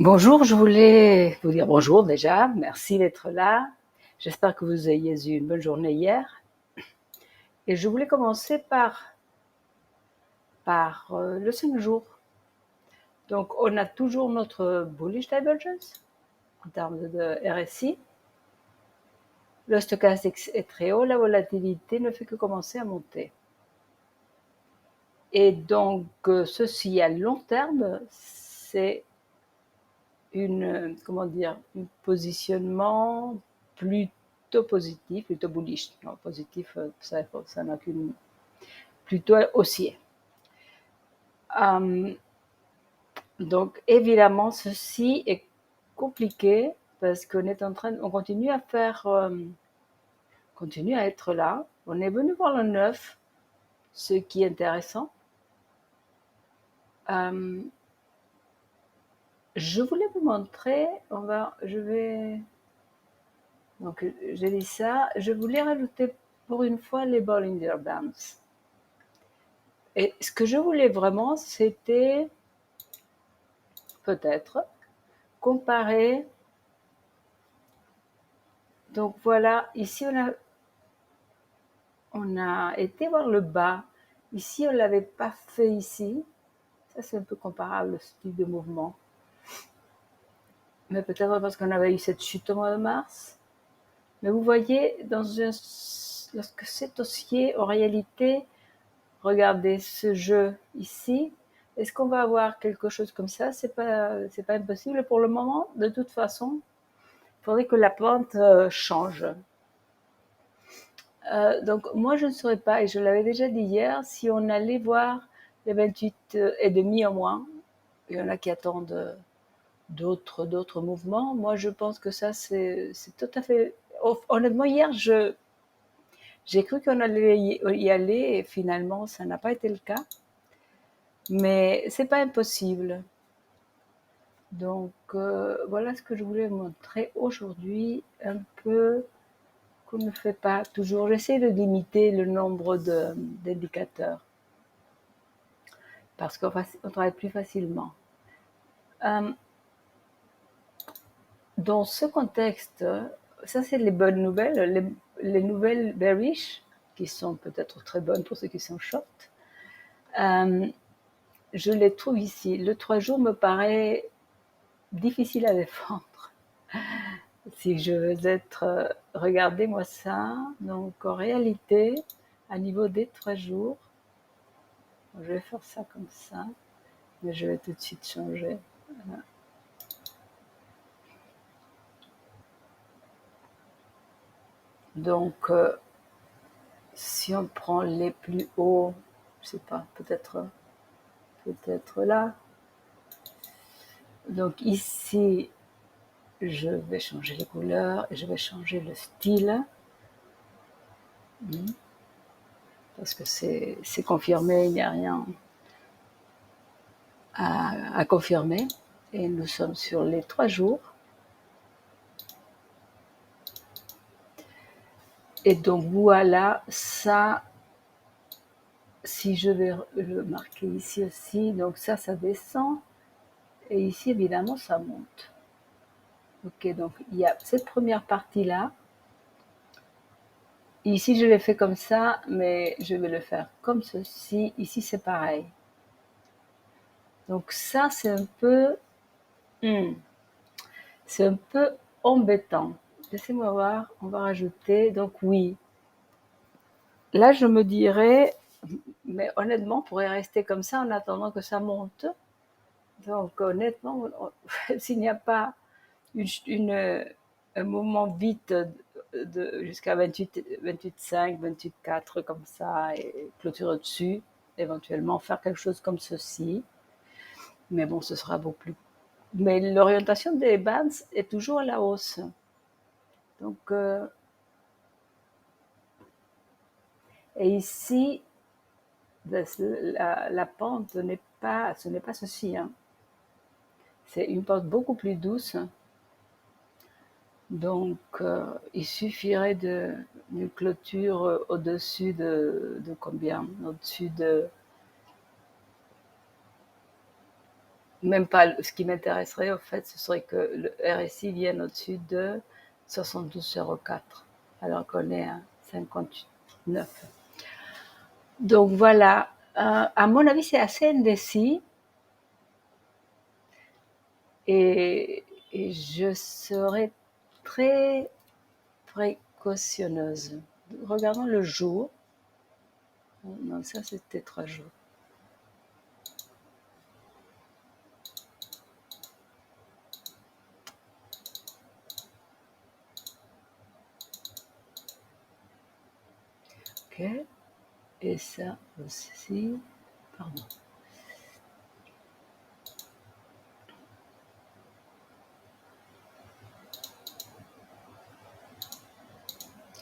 Bonjour, je voulais vous dire bonjour déjà, merci d'être là. J'espère que vous ayez eu une bonne journée hier. Et je voulais commencer par le 5 jours. Donc, on a toujours notre bullish divergence en termes de RSI. Le stochastique est très haut, la volatilité ne fait que commencer à monter. Et donc, ceci à long terme, c'est un positionnement plutôt positif, plutôt bullish. Non, positif, ça n'a qu'une. Plutôt haussier. Donc, évidemment, ceci est compliqué parce on continue à continue à être là. On est venu voir le 9, ce qui est intéressant. Je voulais vous montrer, donc j'ai dit ça, je voulais rajouter pour une fois les Bollinger Bands. Et ce que je voulais vraiment, c'était peut-être comparer. Donc voilà, ici on a été voir le bas. Ici, on ne l'avait pas fait ici. Ça, c'est un peu comparable au style de mouvement. Mais peut-être parce qu'on avait eu cette chute au mois de mars. Mais vous voyez, lorsque c'est haussier, en réalité, regardez ce jeu ici. Est-ce qu'on va avoir quelque chose comme ça? C'est pas impossible pour le moment. De toute façon, il faudrait que la pente change. Donc moi, je ne saurais pas, et je l'avais déjà dit hier, si on allait voir les 28 et demi au moins. Il y en a qui attendent d'autres mouvements. Moi, je pense que ça, c'est tout à fait. Honnêtement, hier, j'ai cru qu'on allait y aller et finalement, ça n'a pas été le cas. Mais c'est pas impossible. Donc, voilà ce que je voulais vous montrer aujourd'hui, un peu qu'on ne fait pas toujours. J'essaie de limiter le nombre d'indicateurs parce qu'on travaille plus facilement. Dans ce contexte, ça c'est les bonnes nouvelles, les nouvelles bearish, qui sont peut-être très bonnes pour ceux qui sont short. Je les trouve ici. Le 3 jours me paraît difficile à défendre. Si je veux être. Regardez-moi ça. Donc en réalité, à niveau des 3 jours, je vais faire ça comme ça, mais je vais tout de suite changer. Donc, si on prend les plus hauts, je sais pas, peut-être là. Donc ici, je vais changer les couleurs et je vais changer le style. Parce que c'est confirmé, il n'y a rien à confirmer. Et nous sommes sur les 3 jours. Et donc voilà, ça, si je vais le marquer ici aussi, donc ça descend. Et ici, évidemment, ça monte. Ok, donc il y a cette première partie-là. Ici, je l'ai fait comme ça, mais je vais le faire comme ceci. Ici, c'est pareil. Donc ça, c'est un peu embêtant. Laissez-moi voir, on va rajouter. Donc oui, là, je me dirais, mais honnêtement, on pourrait rester comme ça en attendant que ça monte. Donc honnêtement, s'il n'y a pas un moment vite jusqu'à 28,5, 28,4 comme ça et clôturer au-dessus, éventuellement faire quelque chose comme ceci. Mais bon, ce sera beaucoup plus. Mais l'orientation des bands est toujours à la hausse. Donc, et ici, la pente ce n'est pas ceci. Hein. C'est une pente beaucoup plus douce. Donc, il suffirait d'une clôture au-dessus de combien? Au-dessus de même pas, ce qui m'intéresserait, en fait, ce serait que le RSI vienne au-dessus de 72,04, alors qu'on est à 59. Donc voilà, à mon avis, c'est assez indécis et, et je serais très précautionneuse. Regardons le jour. Non, ça c'était 3 jours. Ok. Et ça aussi. Pardon.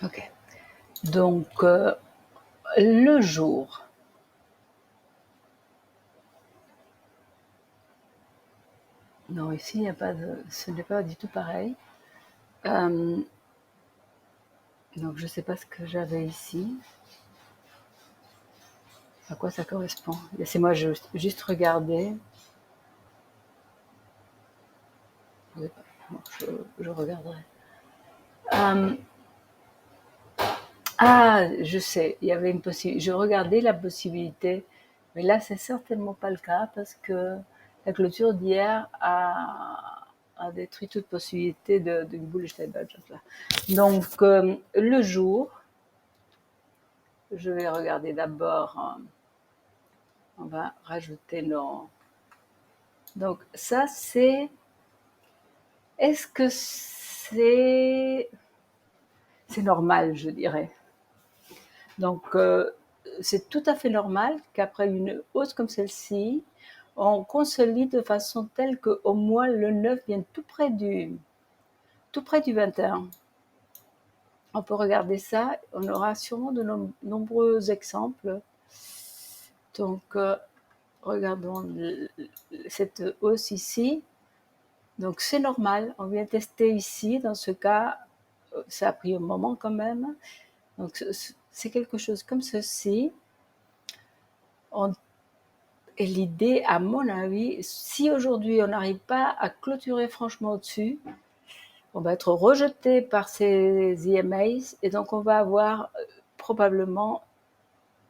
Ok. Donc, le jour. Non, ici, il n'y a pas de, ce n'est pas du tout pareil. Donc, je ne sais pas ce que j'avais ici. À quoi ça correspond? Laissez-moi juste regarder. Je regarderai. Ah, je sais, il y avait une possibilité. Je regardais la possibilité, mais là, c'est certainement pas le cas parce que la clôture d'hier a détruit toute possibilité d'une bullshit budget là. Donc, le jour, je vais regarder d'abord. On va rajouter nos. Donc, ça, c'est. Est-ce que c'est normal, je dirais. Donc, c'est tout à fait normal qu'après une hausse comme celle-ci, on consolide de façon telle qu'au moins le 9 vienne tout près du 21. On peut regarder ça, on aura sûrement de nombreux exemples. Donc, regardons cette hausse ici. Donc, c'est normal, on vient tester ici, dans ce cas, ça a pris un moment quand même. Donc, c'est quelque chose comme ceci. Et l'idée, à mon avis, si aujourd'hui on n'arrive pas à clôturer franchement au-dessus, on va être rejeté par ces EMAs et donc on va avoir probablement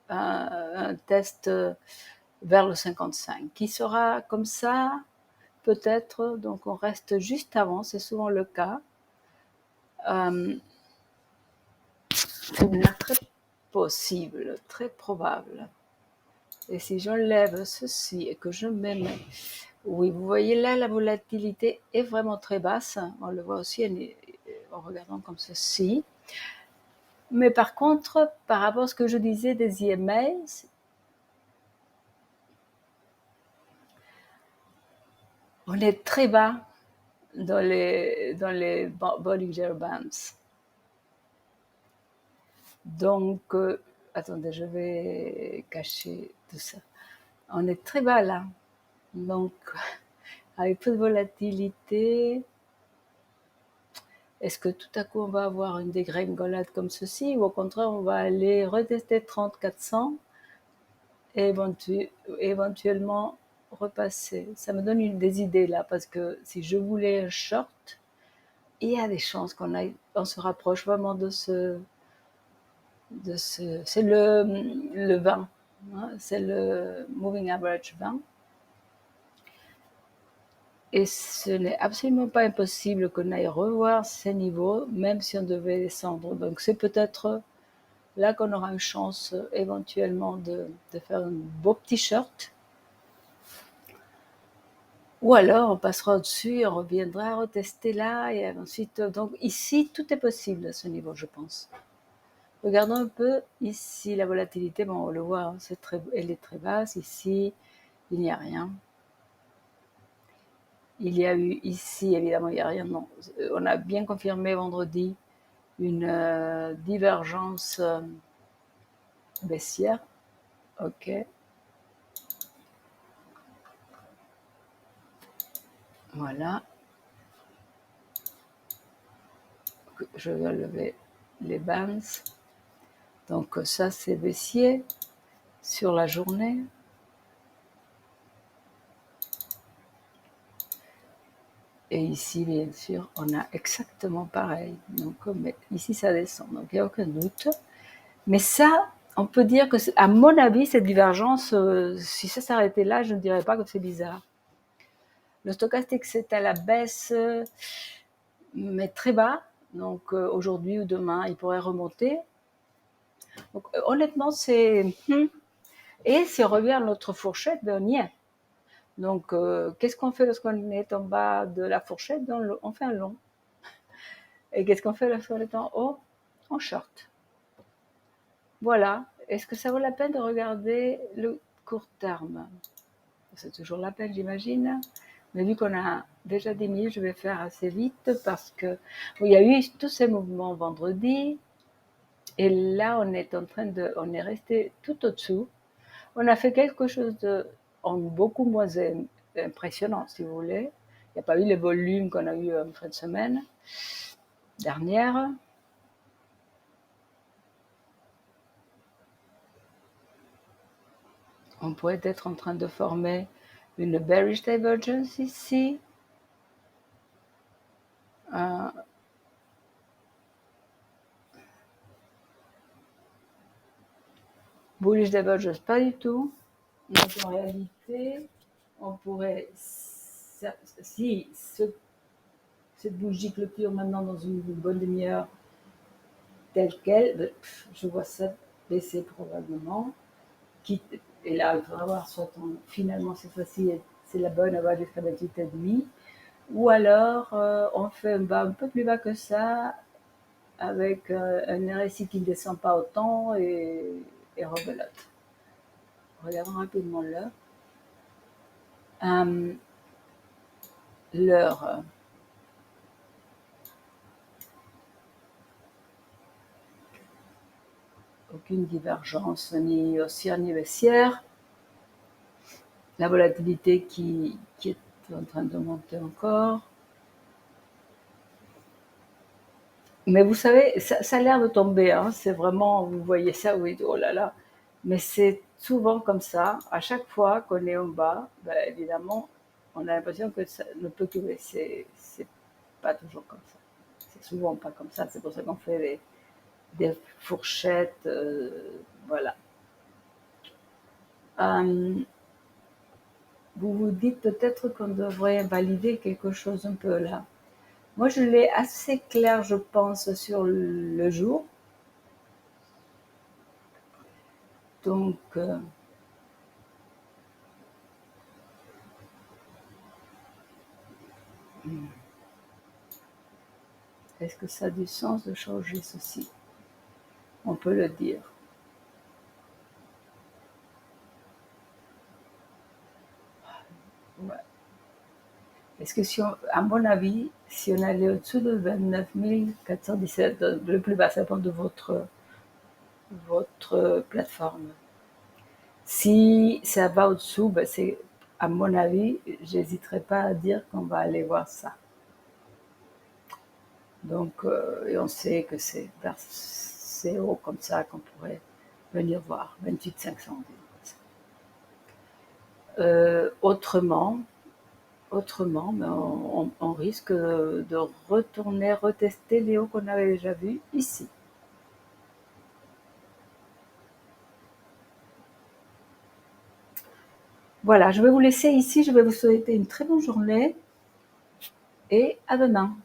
un test vers le 55 qui sera comme ça, peut-être, donc on reste juste avant, c'est souvent le cas. C'est très possible, très probable. Et si j'enlève ceci et que je mets, oui, vous voyez là, la volatilité est vraiment très basse. On le voit aussi en regardant comme ceci. Mais par contre, par rapport à ce que je disais des EMAs, on est très bas dans les Bollinger Bands. Donc, attendez, je vais cacher tout ça. On est très bas là. Donc, avec peu de volatilité, est-ce que tout à coup on va avoir une dégringolade comme ceci ou au contraire on va aller retester 30-400 et éventuellement repasser? Ça me donne des idées là parce que si je voulais un short, il y a des chances on se rapproche vraiment c'est le 20, hein, c'est le moving average 20. Et ce n'est absolument pas impossible qu'on aille revoir ces niveaux, même si on devait descendre. Donc c'est peut-être là qu'on aura une chance éventuellement de faire un beau petit short. Ou alors on passera au-dessus et on reviendra retester là et ensuite. Donc ici, tout est possible à ce niveau, je pense. Regardons un peu ici la volatilité. Bon, on le voit, hein, elle est très basse. Ici, il n'y a rien. Il y a eu ici, évidemment, il n'y a rien. Non, on a bien confirmé vendredi une divergence baissière. Ok. Voilà. Je vais lever les bands. Donc ça, c'est baissier sur la journée. Et ici, bien sûr, on a exactement pareil. Donc, ici, ça descend, donc il n'y a aucun doute. Mais ça, on peut dire que, à mon avis, cette divergence, si ça s'arrêtait là, je ne dirais pas que c'est bizarre. Le stochastique, c'est à la baisse, mais très bas. Donc, aujourd'hui ou demain, il pourrait remonter. Donc, honnêtement, c'est... Et si on revient à notre fourchette, ben on y est. Donc, qu'est-ce qu'on fait lorsqu'on est en bas de la fourchette? On fait un long. Et qu'est-ce qu'on fait lorsqu'on est en haut? On short. Voilà. Est-ce que ça vaut la peine de regarder le court terme? C'est toujours la peine, j'imagine. Mais vu qu'on a déjà 10 minutes, je vais faire assez vite parce que il y a eu tous ces mouvements vendredi. Et là, on est resté tout au-dessous. On a fait quelque chose de beaucoup moins impressionnant, si vous voulez. Il n'y a pas eu les volumes qu'on a eu en fin de semaine dernière. On pourrait être en train de former une bearish divergence ici. Bullish divergence, pas du tout. Donc en réalité, on pourrait, si cette bougie clôture maintenant dans une bonne demi-heure telle qu'elle, je vois ça baisser probablement. Et là, il faudra voir, soit finalement cette fois-ci, c'est la bonne, on va jusqu'à 28,5, ou alors on fait un bas un peu plus bas que ça, avec un RSI qui ne descend pas autant et rebelote. Regardons rapidement l'heure. L'heure. Aucune divergence ni haussière ni baissière. La volatilité qui est en train de monter encore. Mais vous savez, ça a l'air de tomber, hein. C'est vraiment, vous voyez ça, oui, oh là là. Mais c'est souvent comme ça. À chaque fois qu'on est en bas, ben, évidemment, on a l'impression que ça ne peut que baisser. C'est pas toujours comme ça. C'est souvent pas comme ça. C'est pour ça qu'on fait des fourchettes. Voilà. Vous vous dites peut-être qu'on devrait valider quelque chose un peu là. Moi, je l'ai assez clair, je pense, sur le jour. Donc, est-ce que ça a du sens de changer ceci? On peut le dire. Ouais. Est-ce que si à mon avis, si on allait au-dessous de 29 417, le plus bas, ça dépend de votre plateforme. Si ça va au-dessous, ben c'est, à mon avis, j'hésiterai pas à dire qu'on va aller voir ça. Donc, et on sait que c'est vers ces hauts comme ça qu'on pourrait venir voir, 28 500. Autrement, mais on risque de retourner, retester les hauts qu'on avait déjà vus ici. Voilà, je vais vous laisser ici. Je vais vous souhaiter une très bonne journée et à demain.